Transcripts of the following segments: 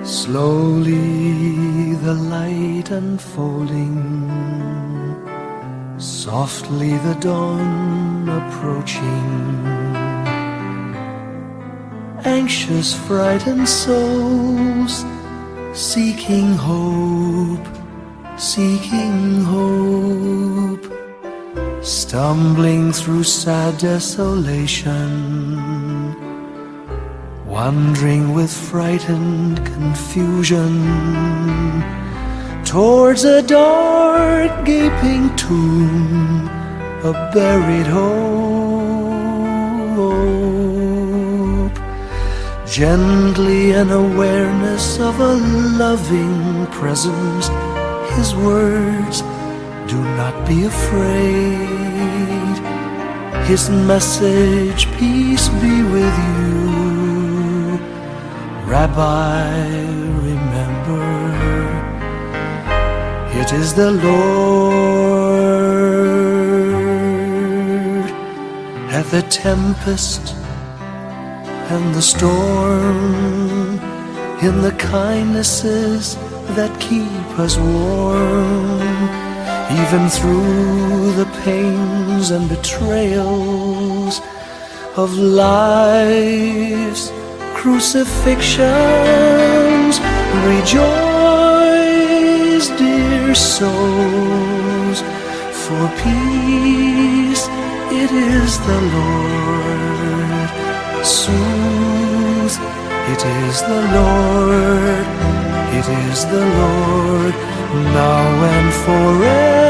Slowly the light unfolding, softly the dawn approaching. Anxious, frightened souls seeking hope, seeking hope, stumbling through sad desolation, wandering with frightened confusion towards a dark gaping tomb, a buried hope. Gently an awareness of a loving presence, His words, do not be afraid. His message, peace be with you. Rabbi, remember, it is the Lord. At the tempest and the storm, in the kindnesses that keep us warm, even through the pains and betrayals of life's crucifixions. Rejoice, dear souls, for peace it is the Lord. Soothe, it is the Lord, it is the Lord, now and forever.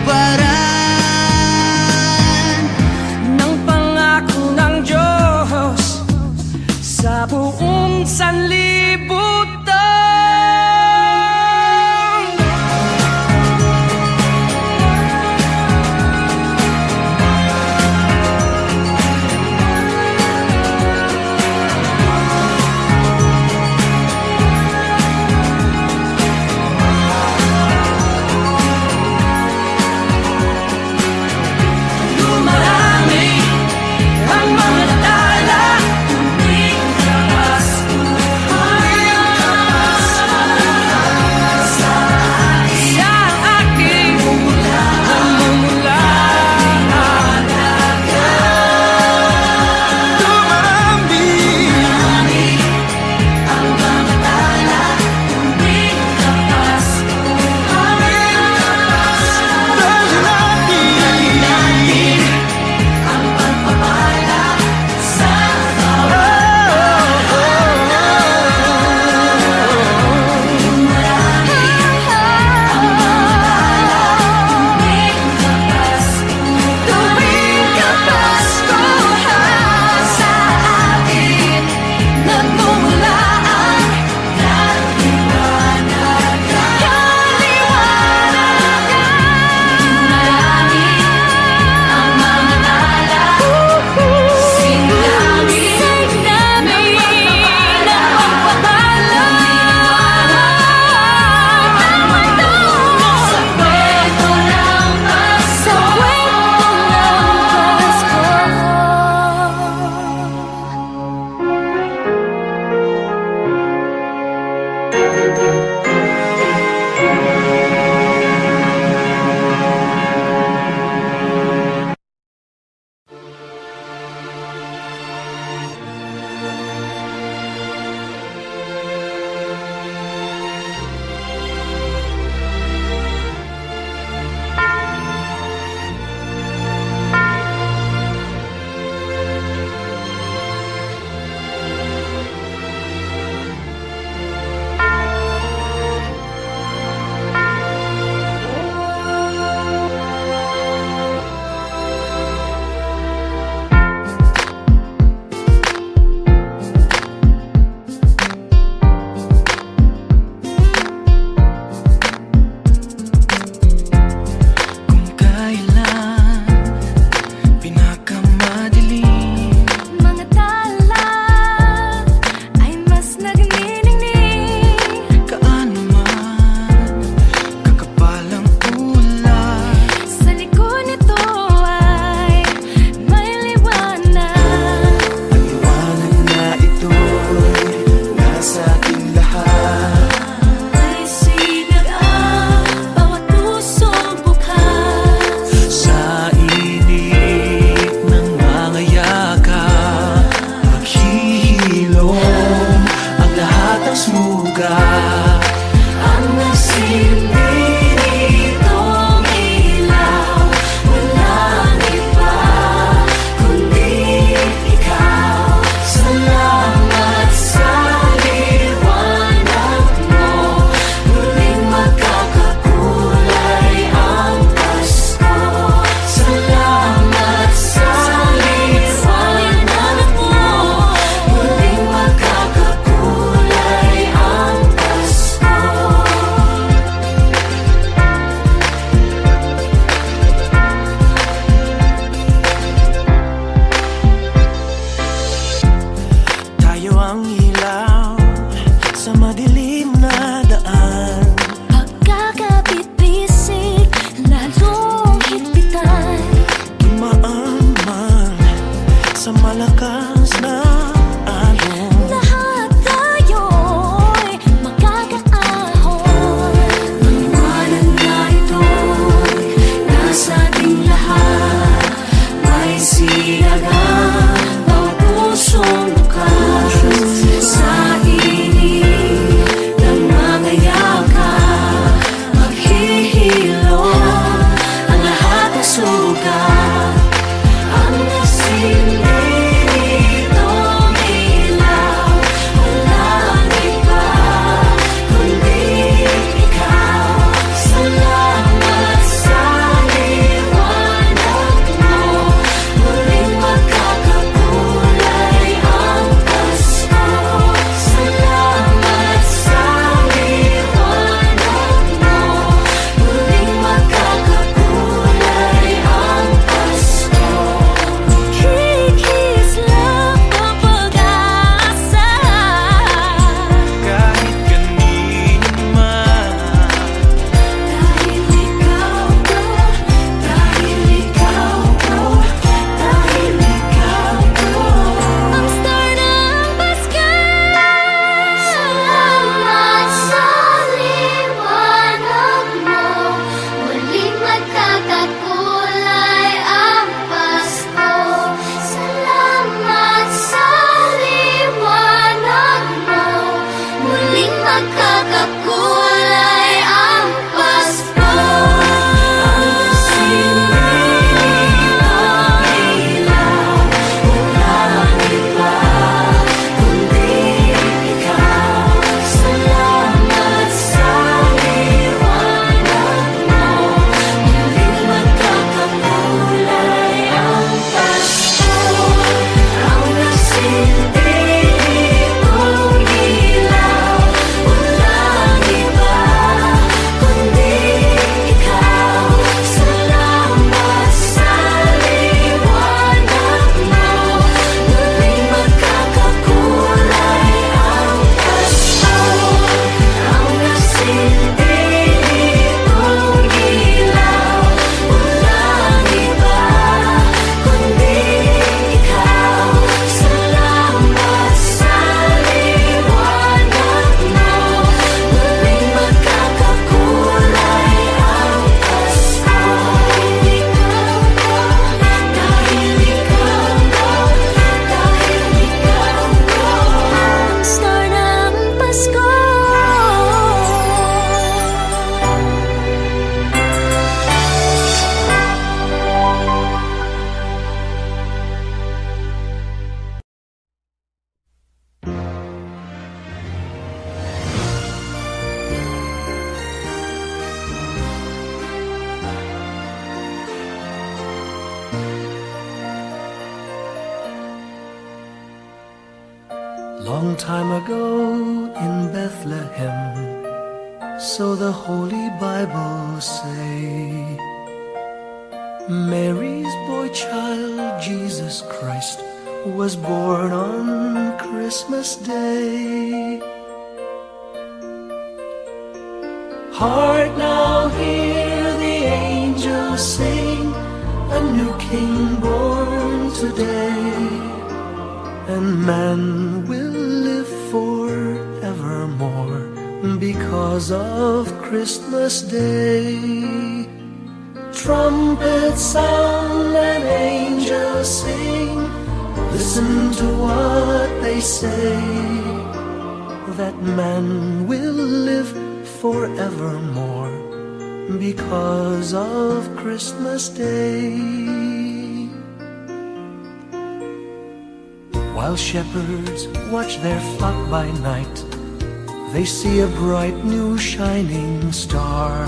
katuparan ng pangako ng Diyos sa buong sanlibutan. Long time ago in Bethlehem, so the Holy Bible say, Mary's boy child, Jesus Christ, was born on Christmas Day. Hark now, hear the angels sing, a new King born today, and man will live forevermore because of Christmas Day. Trumpets sound and angels sing, listen to what they say, that man will live forevermore because of Christmas Day. While shepherds watch their flock by night, they see a bright new shining star.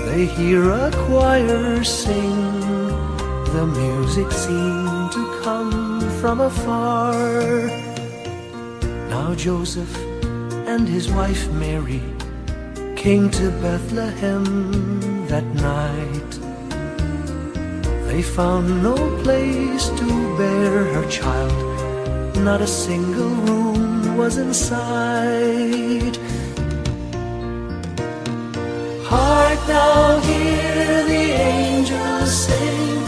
They hear a choir sing, the music seemed to come from afar. Now Joseph and his wife Mary came to Bethlehem that night. They found no place to bear her child, not a single room was in sight. Hark now, hear the angels sing,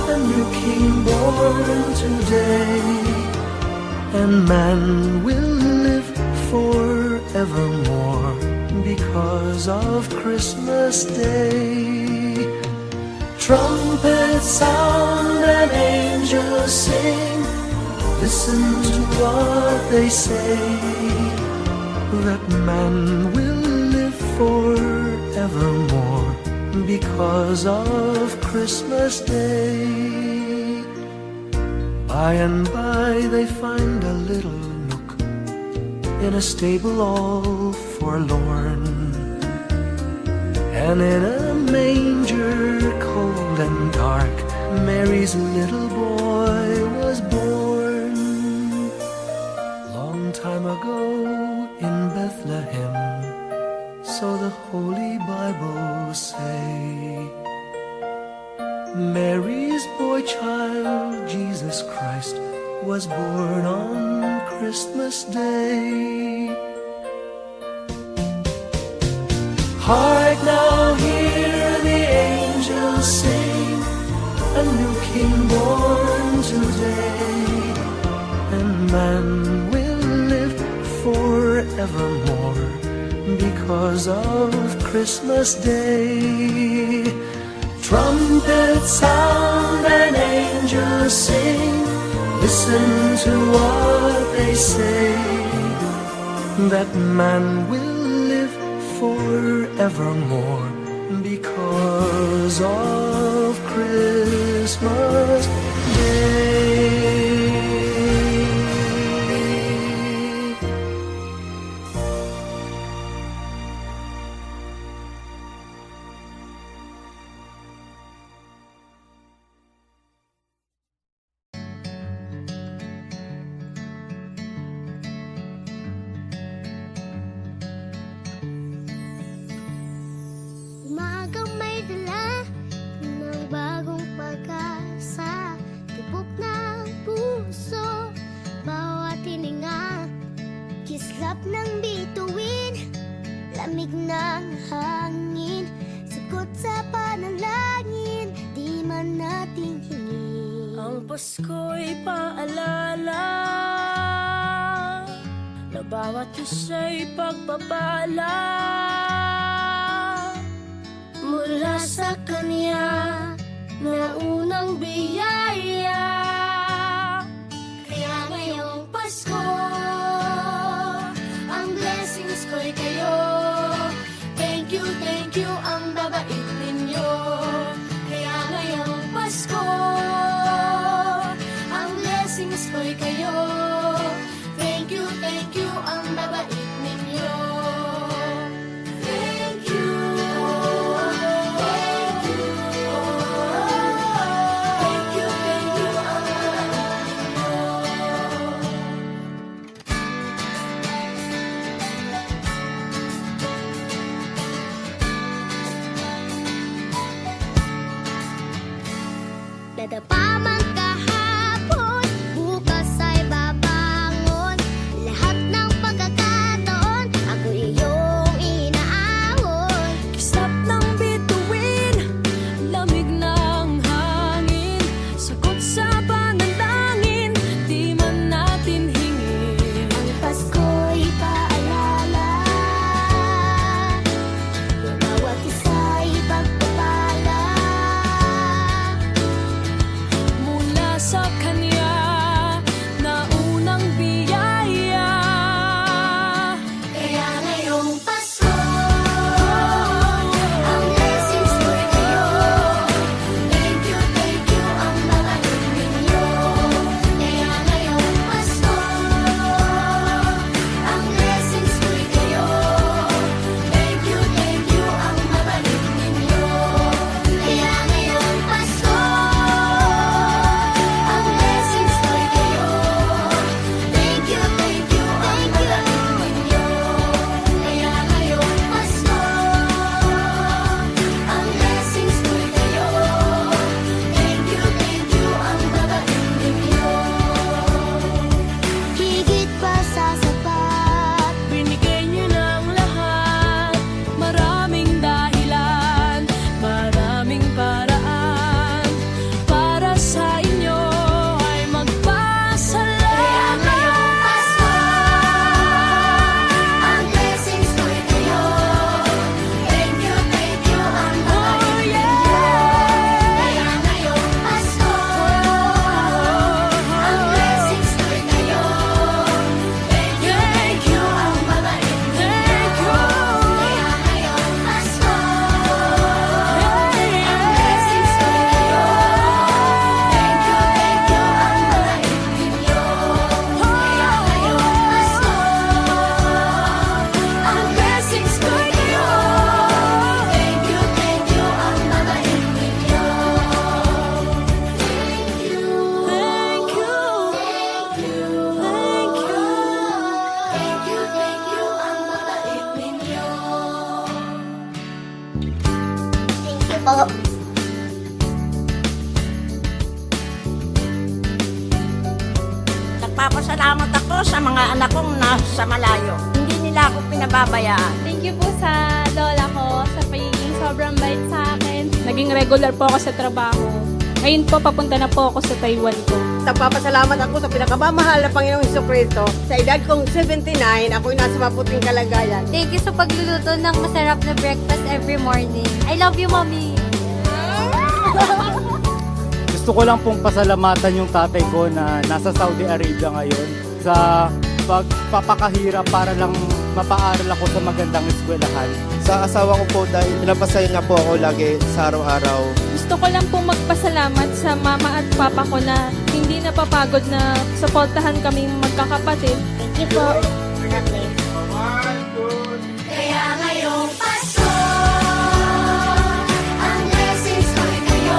a new King born today, and man will live forevermore because of Christmas Day. Trumpets sound and angels sing, listen to what they say, that man will live forevermore because of Christmas Day. By and by they find a little nook in a stable all forlorn, and in a manger cold and dark, Mary's little boy was born. Long time ago in Bethlehem, so the Holy Bible say, Mary's boy child, Jesus Christ, was born on Christmas Day. Hark now, hear the angels sing, a new King born today, and man will live forevermore because of Christmas Day. Trumpets sound and angels sing, listen to what they say, that man will live forevermore because of Christmas Day. Umagang may dala ng bagong pag-asa, tibok ng puso, bawat hininga, kislap ng bituin, lamig ng hangin, sagot sa panalangin, di man nating hingin. Ang Pasko'y paalala na bawat isa'y pagpapala mula sa Kanya na unang biyaya. Kaya ngayong Pasko, ang blessings ko'y kayo. Thank you, ang babait ninyo. Kaya ngayong Pasko, ang blessings ko'y kayo. Thank you, ang babait ninyo. Thank you, Nagpapasalamat ako sa mga anak kong nasa malayo. Hindi nila ako pinababayaan. Thank you po sa lola ko sa pagiging sobrang bait sa akin. Naging regular po ako sa trabaho. Ngayon po, papunta na po ako sa Taiwan ko. Nagpapasalamat ako sa pinakamamahal na Panginoong Jesucristo. Sa edad kong 79, ako'y nasa maputing kalagayan. Thank you sa pagluluto ng masarap na breakfast every morning. I love you, Mommy! Gusto ko lang pong pasalamatan yung tatay ko na nasa Saudi Arabia ngayon sa pagpapakahirap para lang mapaaral ako sa magandang eskwelahan. Sa asawa ko po dahil pinapasaya niya po ako lagi sa araw-araw. Gusto ko lang pong magpasalamat sa mama at papa ko na hindi napapagod na suportahan kaming magkakapatid. Thank you po. God bless. Kaya ngayong Pasko, ang blessings ko'y kayo.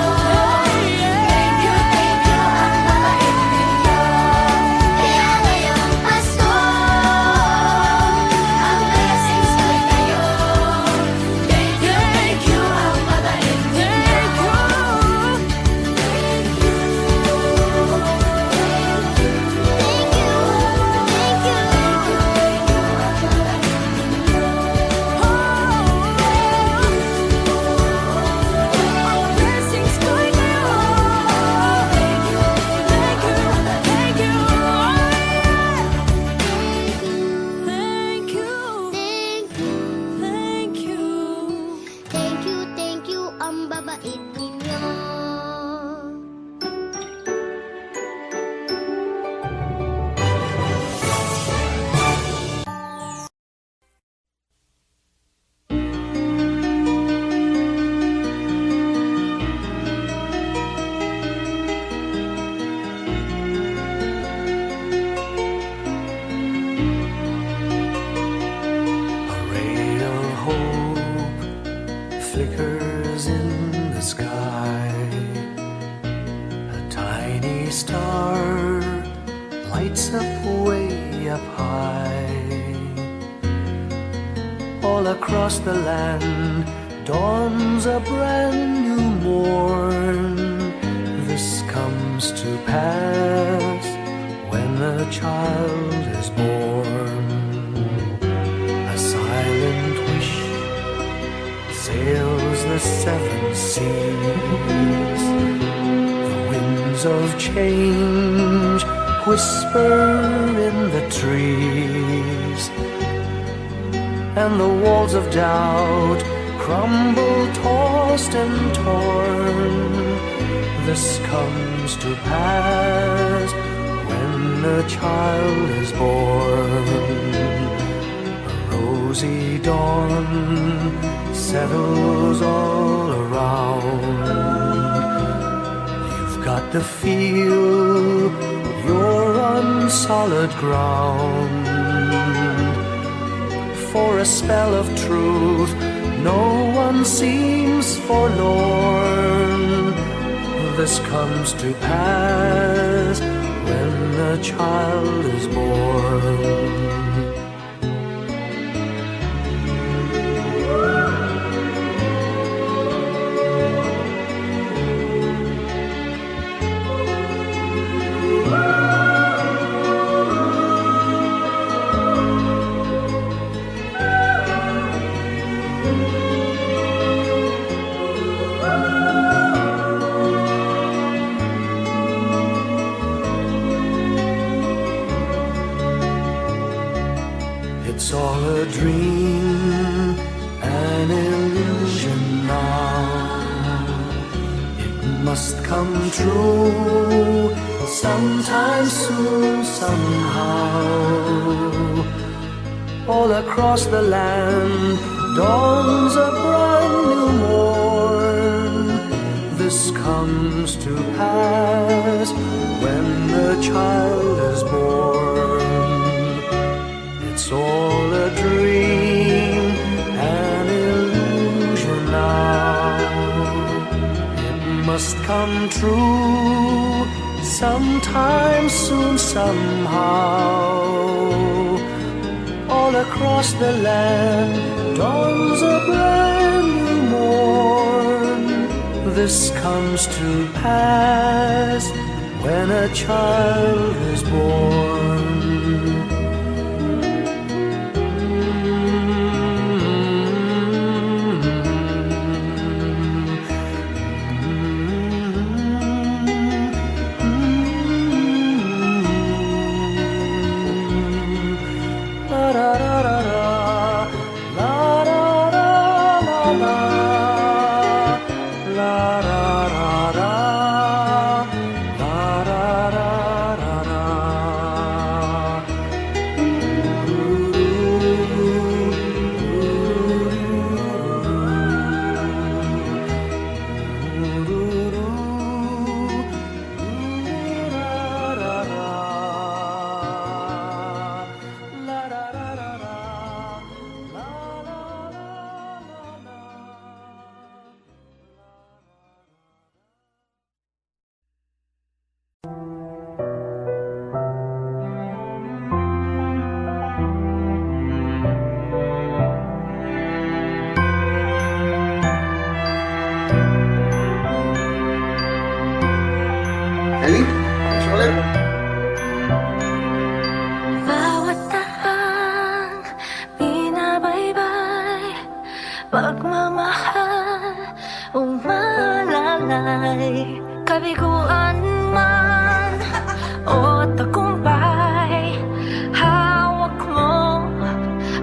Thank you, ang mabait ninyo. Kaya ngayong Pasko, ang blessings ko'y kayo. Thank you, ang mabait ninyo. Thank you, ang babait ninyo. A ray of hope flickers in the sky. A tiny star lights up way up high. All across the land dawns a brand new morn. This comes to pass when a child is born. A silent wish sails the seven seas. The winds of change whisper in the trees, and the walls of doubt crumble, tossed and torn. This comes to pass when a child is born. A rosy dawn settles all around. You've got to feel you're on solid ground. For a spell of truth, no one seems forlorn. This comes to pass when a child is born. It's all a dream, an illusion now. It must come true sometime soon, somehow. All across the land dawns a brand new morn. This comes to pass when the child is born. It's all a dream, an illusion now. It must come true sometime soon, somehow. All across the land dawns a brand new morn. This comes to pass when a child is born. Ellie, next ulit. Bawat tahang binabaybay, pagmamahal umalalay, kabiguan man o tagumpay, hawak mo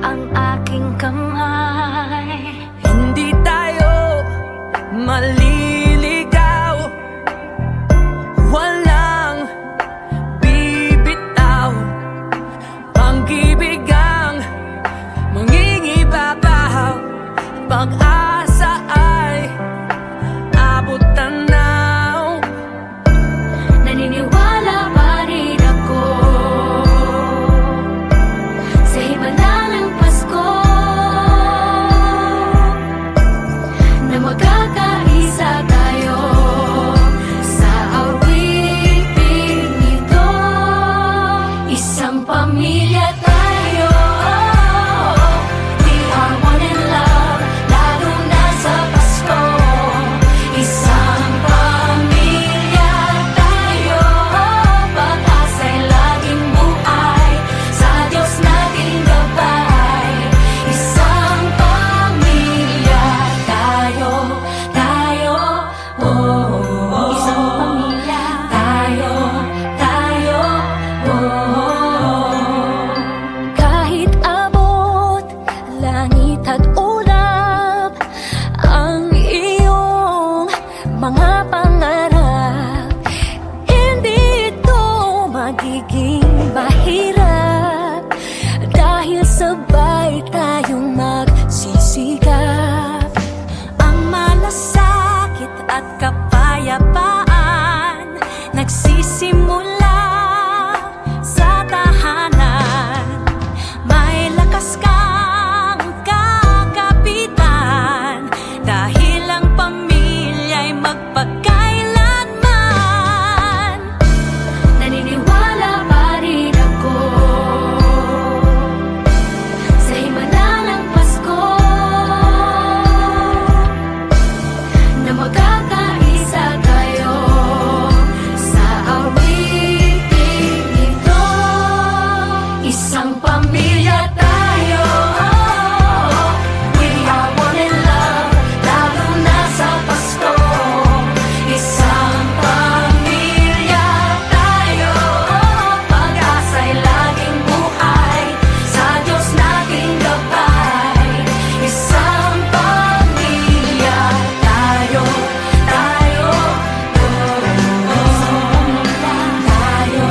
ang aking kamay. Hindi tayo maliligaw, walang bibitaw, pag-ibig ang mangingibabaw, pag-asa ay abot tanaw. Naniniwala pa rin ako sa himala ng Pasko, na magkakaisa tayo sa awiting ito. Isang pamilya tayo, we are one in love, lalo na sa Pasko. Isang pamilya tayo, pag-asa'y laging buhay, sa Diyos nating gabay. Isang pamilya tayo, oh. Isang pamilya tayo, oh. Kahit abot langit at ulap ang iyong mga pangarap, hindi ito magiging mahirap, dahil sabay tayong magsisigap. Ang malasakit at kapayapaan nagsisimula sa tahanan. May lakas kang kakapitan, dahil ang pamilya'y magpakailanman. Naniniwala pa rin ako sa himala ng Pasko, na magkakaisa tayo sa awiting ito. Isang pamilya tayo, we are one in love, lalo na sa Pasko. Isang pamilya tayo, pag-asa'y laging buhay, sa Diyos nating gabay. Isang pamilya tayo, oh. Isang pamilya tayo,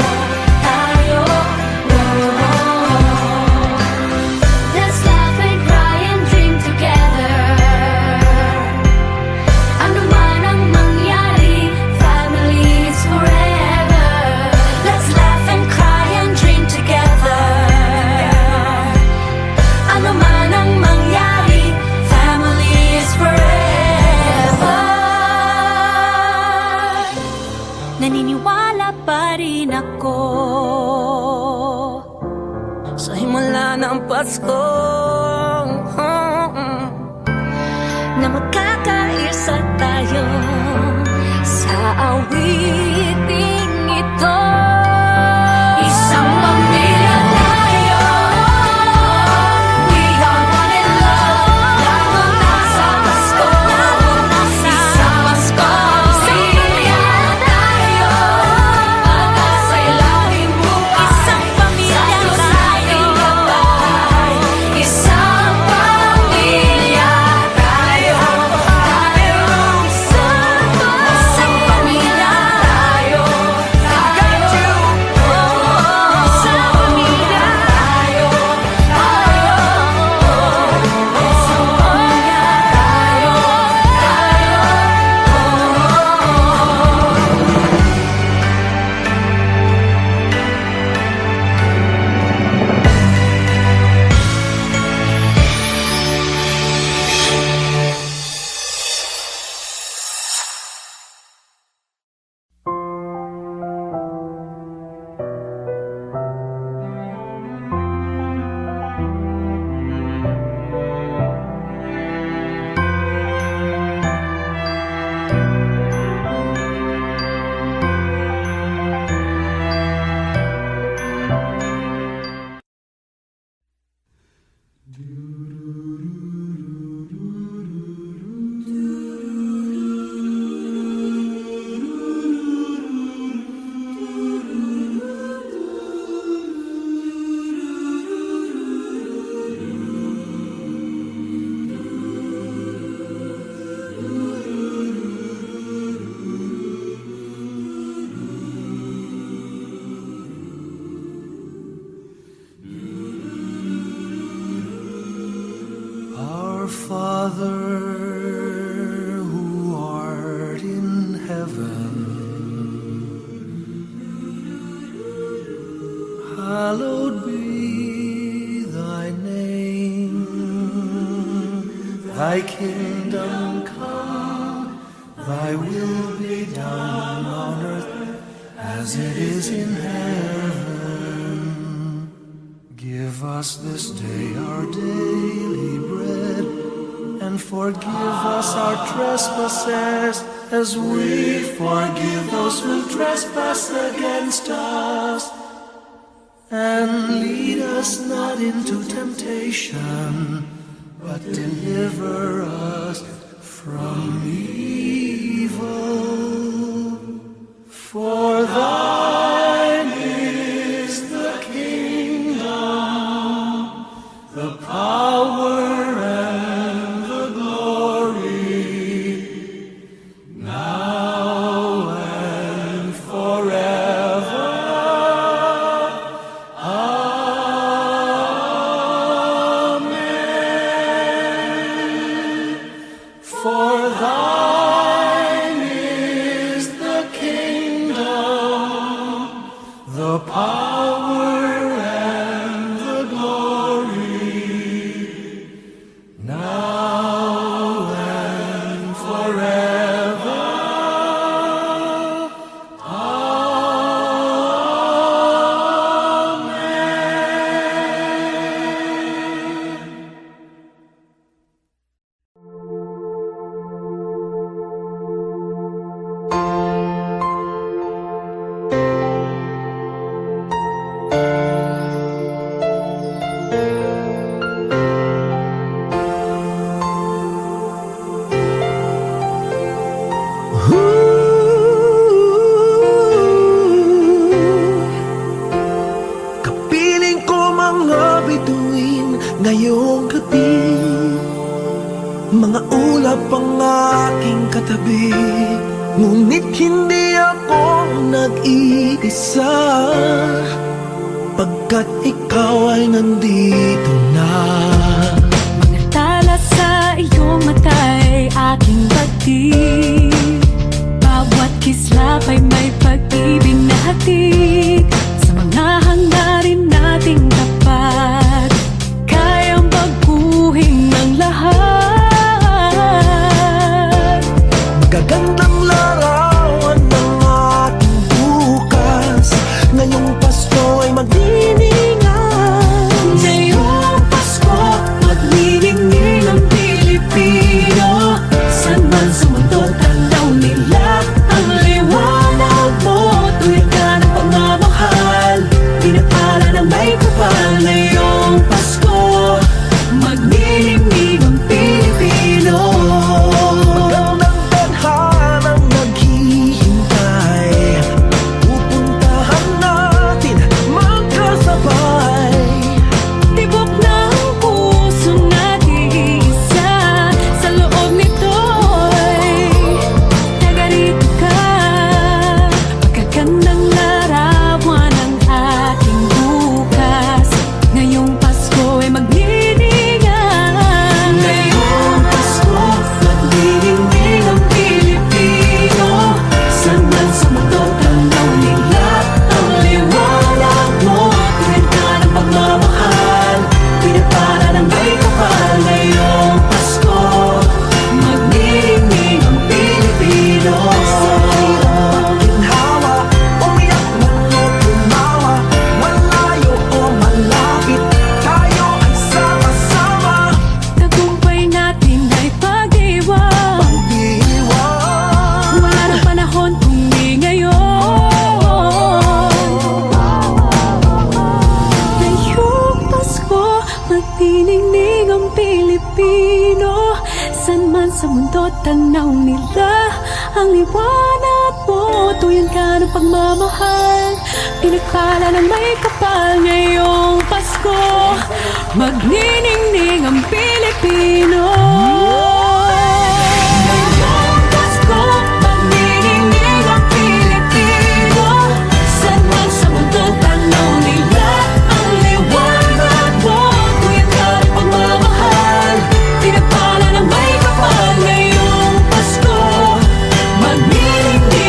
oh. Let's laugh and cry and dream together. Ano man ang mangyari, family is forever. Let's laugh and cry and dream together. Ano man ang mangyari, family is forever. Naniniwala pa rin ako Sa himala ng Pasko, na magkakaisa tayo sa awiting ito. heaven. Hallowed be thy name, thy kingdom come, thy will be done on earth as it is in heaven. Give us this day our daily bread, and forgive us our trespasses as we forgive those who trespass against us. And lead us not into temptation, but deliver us from evil. For thine is the kingdom, the power, and the glory, now and forever. For thine is the kingdom, the power, and the glory, now and forever. Amen. Kapiling ko mga bituin ngayong gabi, mga ulap ang aking katabi, ngunit hindi ako nag-iisa, pagkat ikaw ay nandito na. Mga tala sa iyong mata'y aking pagtig, bawat kislap ay may pag-ibig na hatid. Sa mga hangarin nating tapat, kayang baguhin ang lahat. Gagandang larawan ng ating bukas, ngayong Pasko ay magdiningan. Ngayong Pasko, magniningning ang Pilipino. San man sa mundo, tanaw nila ang liwanag mo. Tuwid ka ng pagmamahal, pinapala ng may kapal. Ngayong Pasko, magniningning ang Pilipino. Magandang tadhanang naghihintay, pupuntahan natin magkasabay. Tibok ng puso natin isa, sa loob nito'y tagarito ka. Magagandang larawan ng ating bukas, ngayong Pasko ay magniningan. Ngayong Pasko, magniningning ang Pilipino. San man sa mundo, tanaw nila ang liwanag mo. Tuwid ka ng pagmamahal, pinapala ng may kapal. Ngayong Pasko, magniningning ang Pilipino. Ginhawa, umiyak man o tumawa, malayo o malapit, tayo ay sama-sama. Tagumpay natin ay pag-iwan, Pag-iwan, wala na panahon kung di ngayon. Ngayong Pasko, magniningning ang Pilipino. San man sa mundo, tanaw nila ang liwanag mo. Tuyan ka ng pagmamahal, pinagpala ng may kapal. Ngayong Pasko, magniningning ang Pilipino. Ngayong Pasko, magniningning ang Pilipino. San man sa mundo, tanaw nila ang liwanag mo. Tuyan ka ng pagmamahal, pinagpala ng may kapal. Ngayong Pasko, magniningning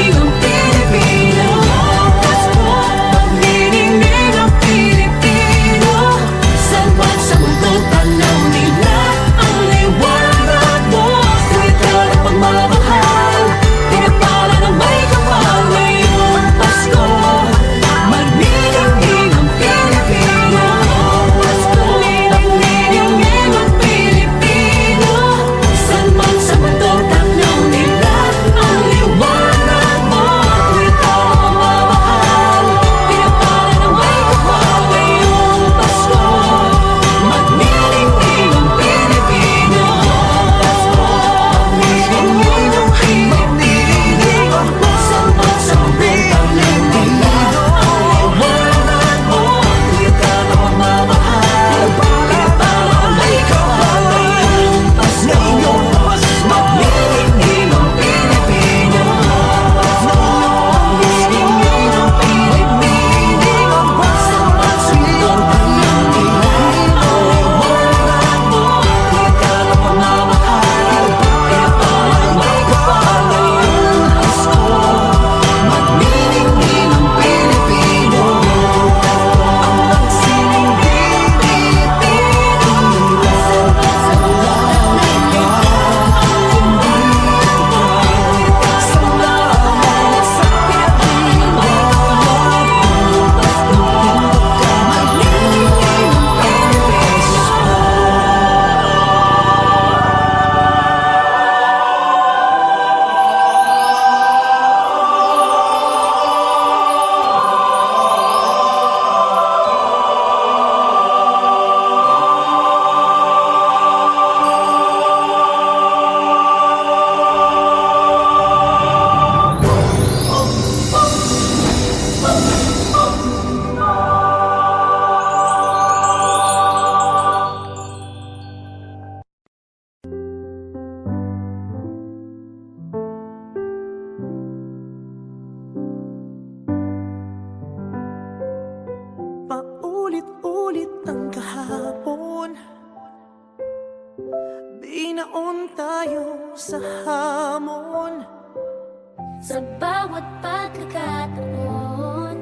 sa bawat pagkakataon.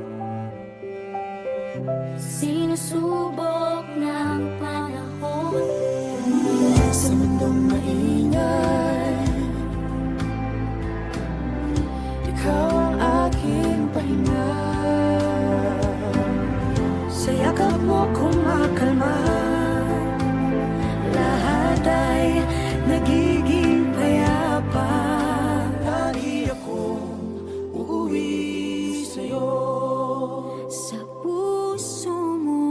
Sinusubok ng panahon sa mundong maingay. Ikaw ang aking pahinga. Sa yakap mo kumakalma, lahat ay nagiging payapa. Lagi akong uuwi sa'yo. Sa puso mo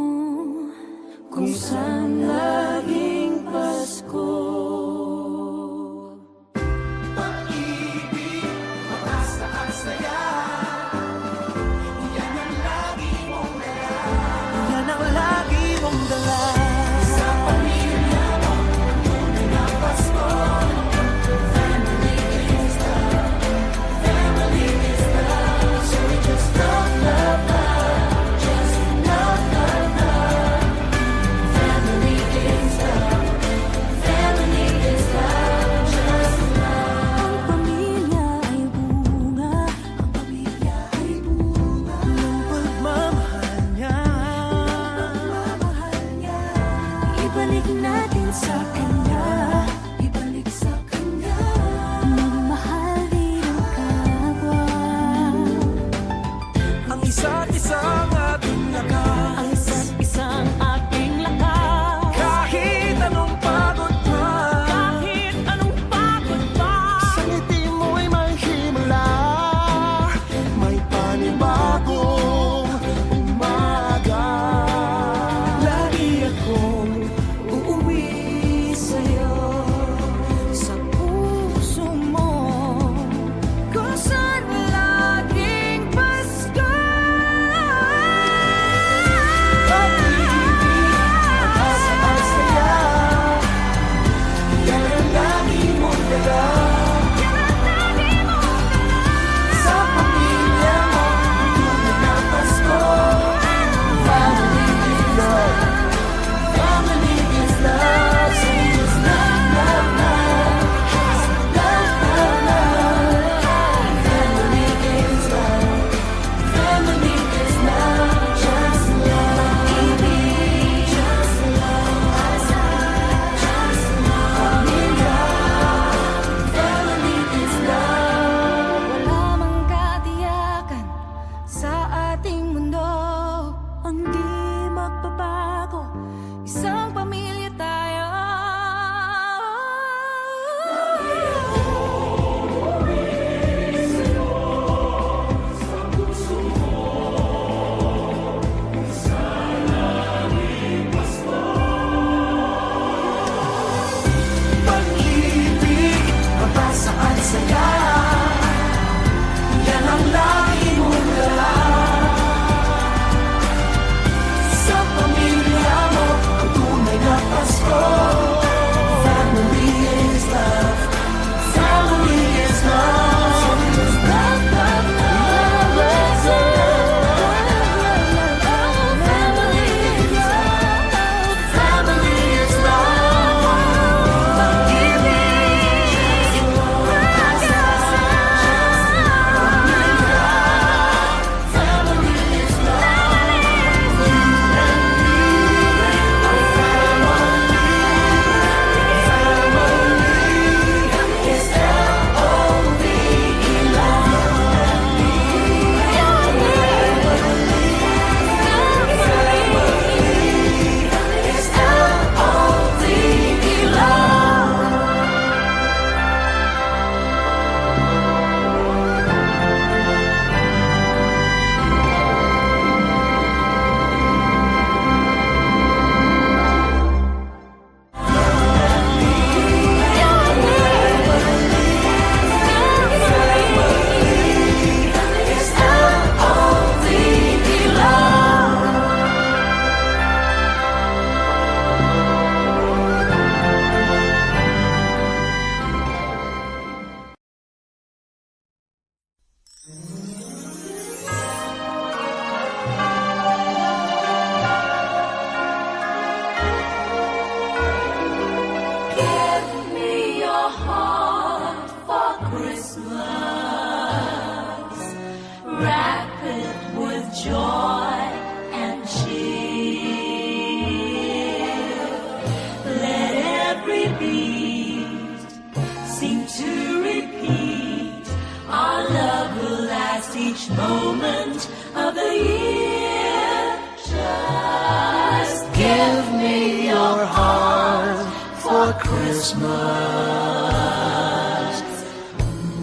each moment of the year. Just Give me your heart for Christmas.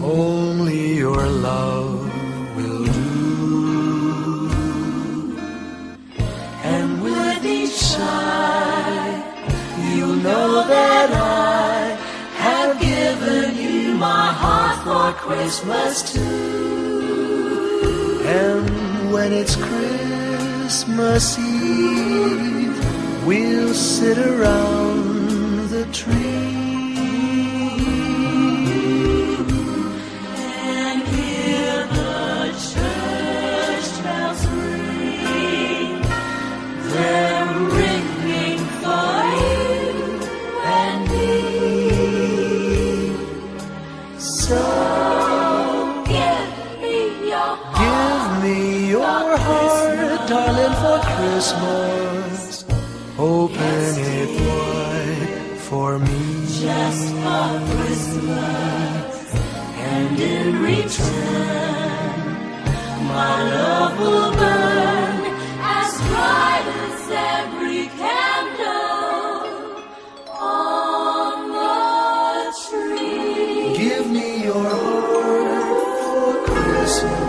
Only your love will do. And with each sigh, you know that I have given you my heart for Christmas too. And when it's Christmas Eve, we'll sit around the tree and hear the church bells ring. They're ringing for you and me. So give me your heart, darling, for Christmas. Open it wide for me. just for Christmas, and in return, my love will burn as bright as every candle on the tree. Give me your heart for Christmas.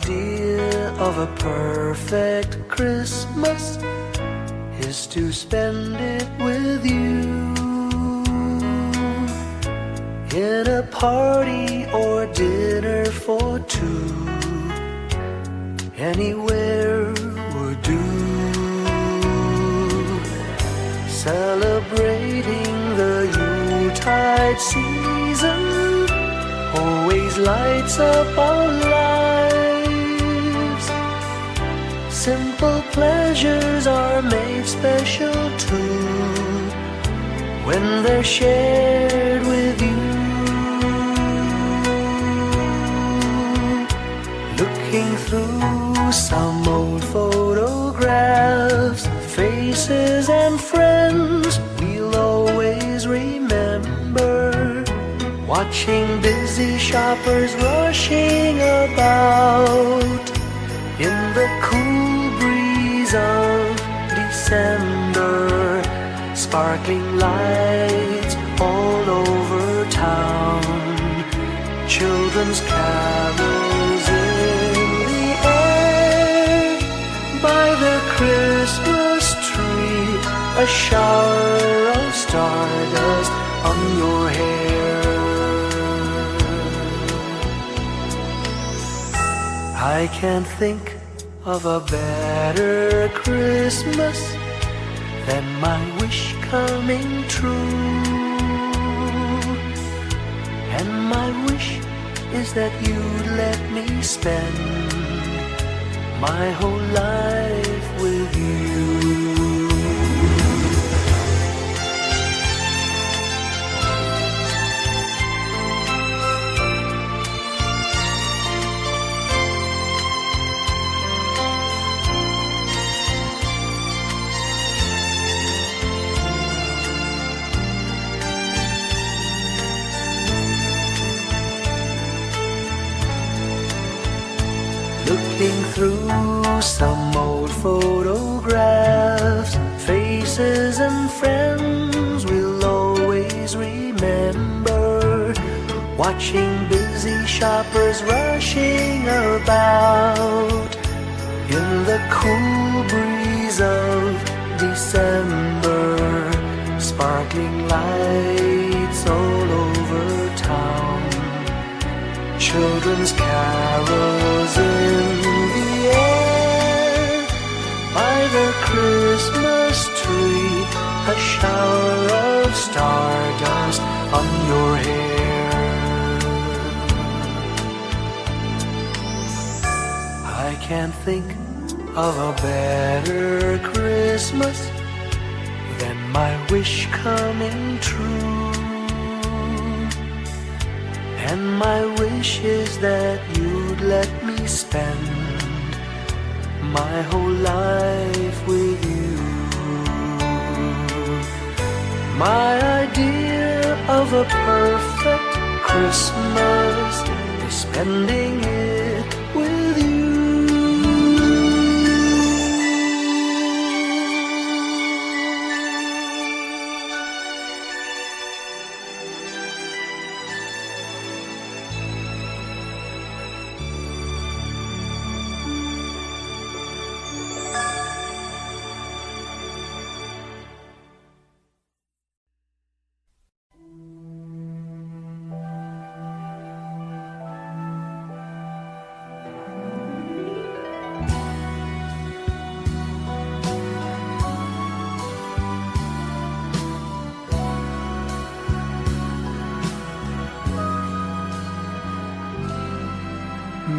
idea of a perfect Christmas is to spend it with you, in a party or dinner for two. Anywhere would do. Celebrating the Yuletide season always lights up our lives. Simple pleasures are made special too when they're shared with you. Looking through some old photographs, faces and friends we'll always remember. Watching busy shoppers rushing about in the cool breeze of December. Sparkling lights all over town, children's carols in the air. By the Christmas tree, a shower of stardust on your hair. I can't think of a better Christmas than my wish coming true. And my wish is that you'd let me spend my whole life with you. Looking through some old photographs, faces and friends we'll always remember. Watching busy shoppers rushing about in the cool breeze of December. Sparkling lights all over town, children's carols in the air. By the Christmas tree, a shower of stardust on your hair. I can't think of a better Christmas than my wish coming true. And my wish is that you'd let me spend my whole life with you. My idea of a perfect Christmas is spending it with you.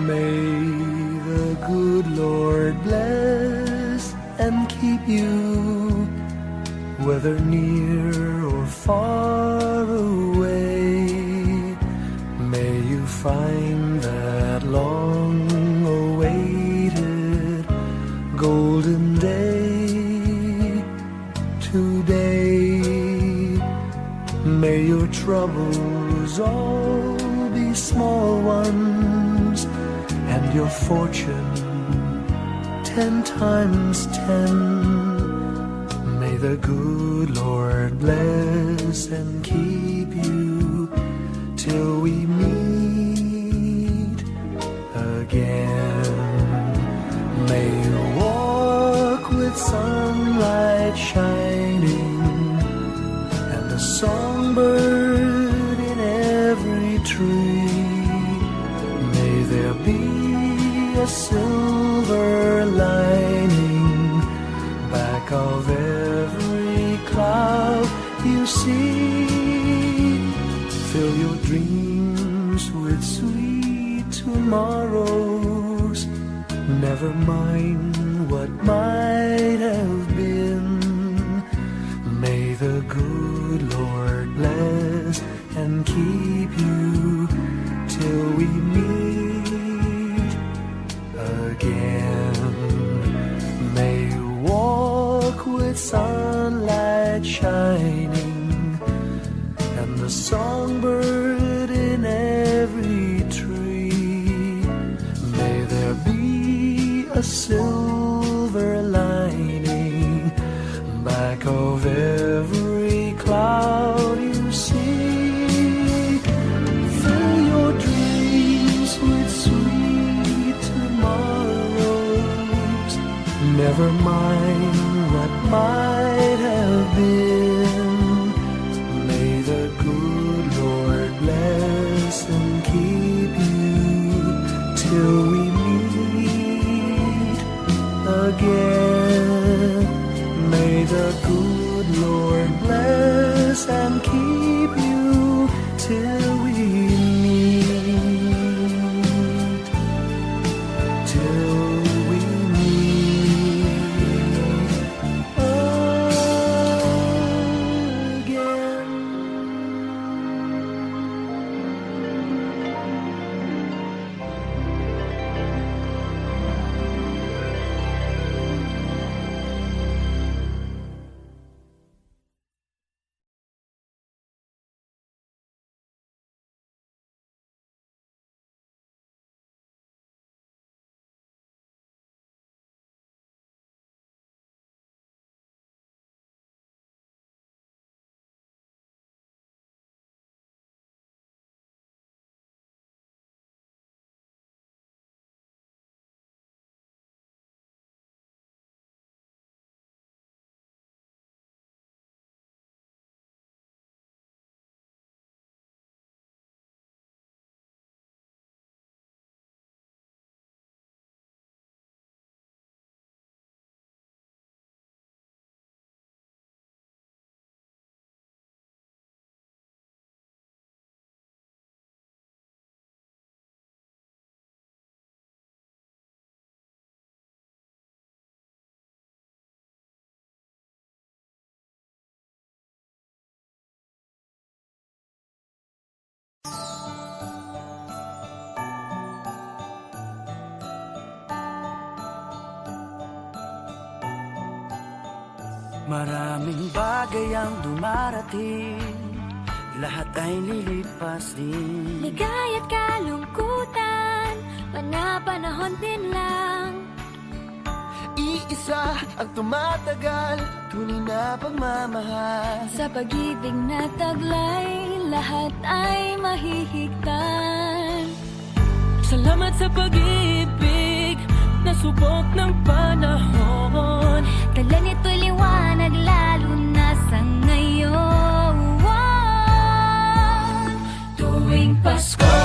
May the good Lord bless and keep you, whether near or far away. May you find that long-awaited golden day today. May your troubles all be small ones, and your fortune 10 times 10. May the good Lord bless and keep you till we meet again. tree. May there be a silver lining back of every cloud you see. Fill your dreams with sweet tomorrows. Never mind what might have been. May the good Lord bless and keep you till we meet again. May you walk with sunlight shining and the songbird in every tree. May there be a silver lining back of every cloud you see. Fill your dreams with sweet tomorrows. Never mind what might have been. May the good Lord bless and keep you till we meet again. May the good Lord bless and keep you till we meet, till we meet again. Maraming bagay ang dumarating, lahat ay lilipas din. Ligaya't kalungkutan, panapanahon din lang. Iisa ang tumatagal, tunay na pagmamahal. Sa pag-ibig na taglay, lahat ay mahihigtan. Salamat sa pag-ibig na subok ng panahon. Dala nito'y liwanag lalo na sa ngayon. Tuwing Pasko,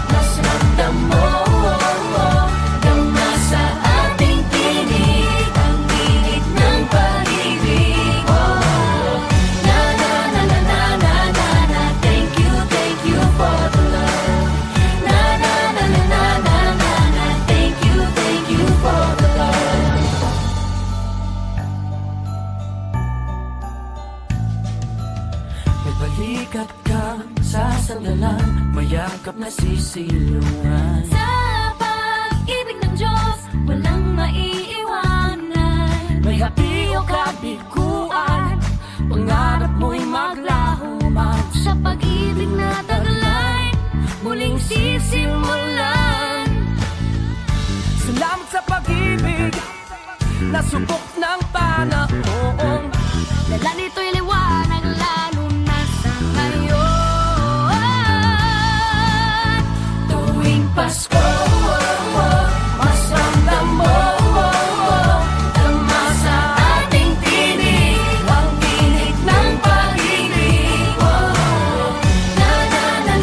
mas ramdam mo dama sa ating tinig ang init ng pag-ibig. Na na na na na na na na. Thank you for the love. Na na na na na na na na. Thank you for the love. May balikat kang sasandalan, mayakap na sisilungan. Sa pag-ibig ng Diyos, walang maiiwanan. May hati o kabiguan, pangarap mo'y maglaho man. Sa pag-ibig na taglay, muling sisimulan. Salamat sa pag-ibig na subok ng panahon. Dala nito'y liwanag lalo na sa ngayon. Tuwing Pasko, mas ramdam mo dama sa ating tinig ang tinig ng pag-ibig. Na na na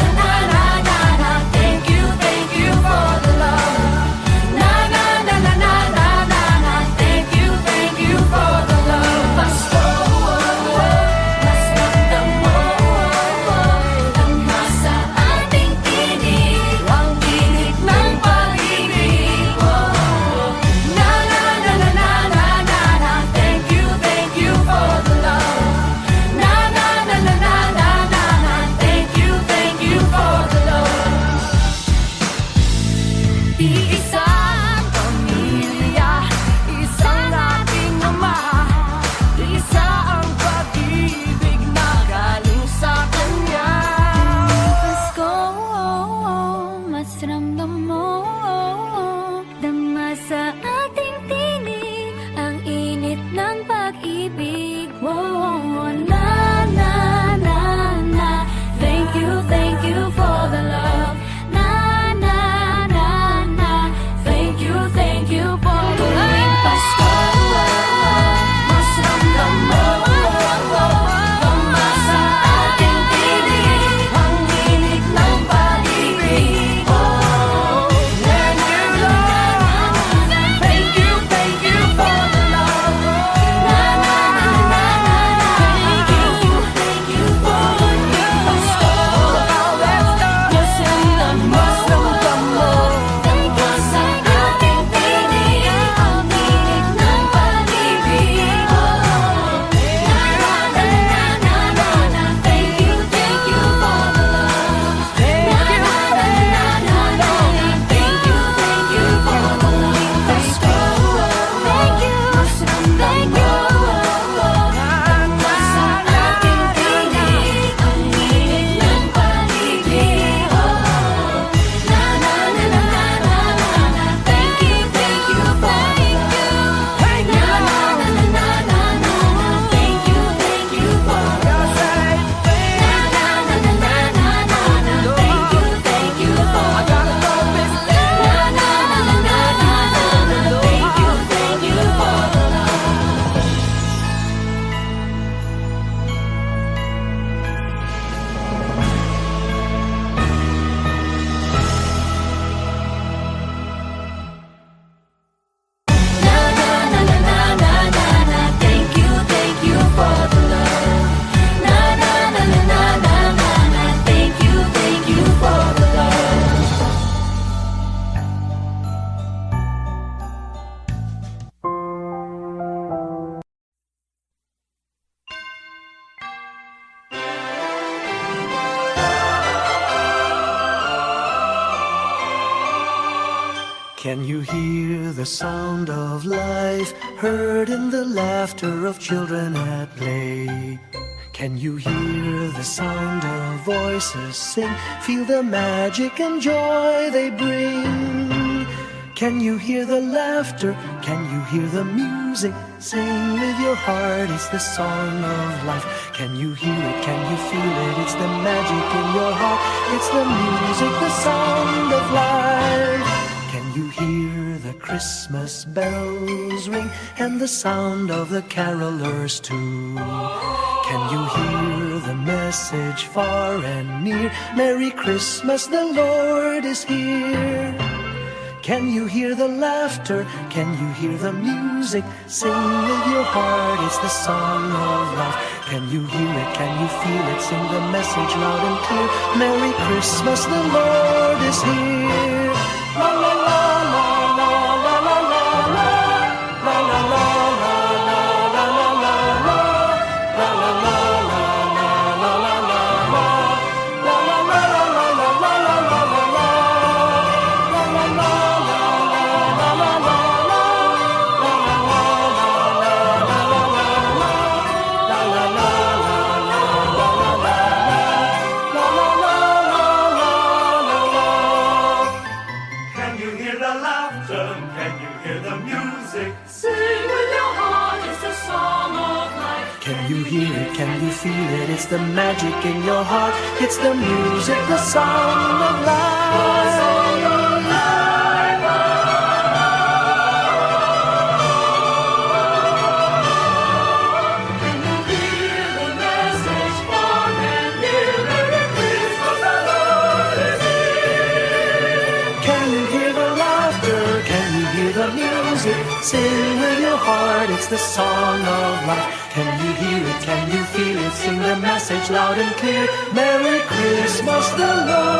Can you hear the sound of life heard in the laughter of children at play? Can you hear the sound of voices sing? Feel the magic and joy they bring. Can you hear the laughter? Can you hear the music? Sing with your heart, it's the song of life. Can you hear it? Can you feel it? It's the magic in your heart. It's the music, the sound of life. Can you hear the Christmas bells ring and the sound of the carolers too? Can you hear the message far and near? Merry Christmas, the Lord is here. Can you hear the laughter? Can you hear the music? Sing with your heart, it's the song of life. Can you hear it? Can you feel it? Sing the message loud and clear. Merry Christmas, the Lord is here. La la la la la la la la la la la la la la la la Can you feel it? It's the magic in your heart. It's the music, the song of life. Can you hear the message far and near? Merry Christmas, the Lord is here. Can you hear the laughter? Can you hear the music? Sing with your heart, it's the song of life. Can you hear it? Can you feel it? Sing the message loud and clear. Merry Christmas, the Lord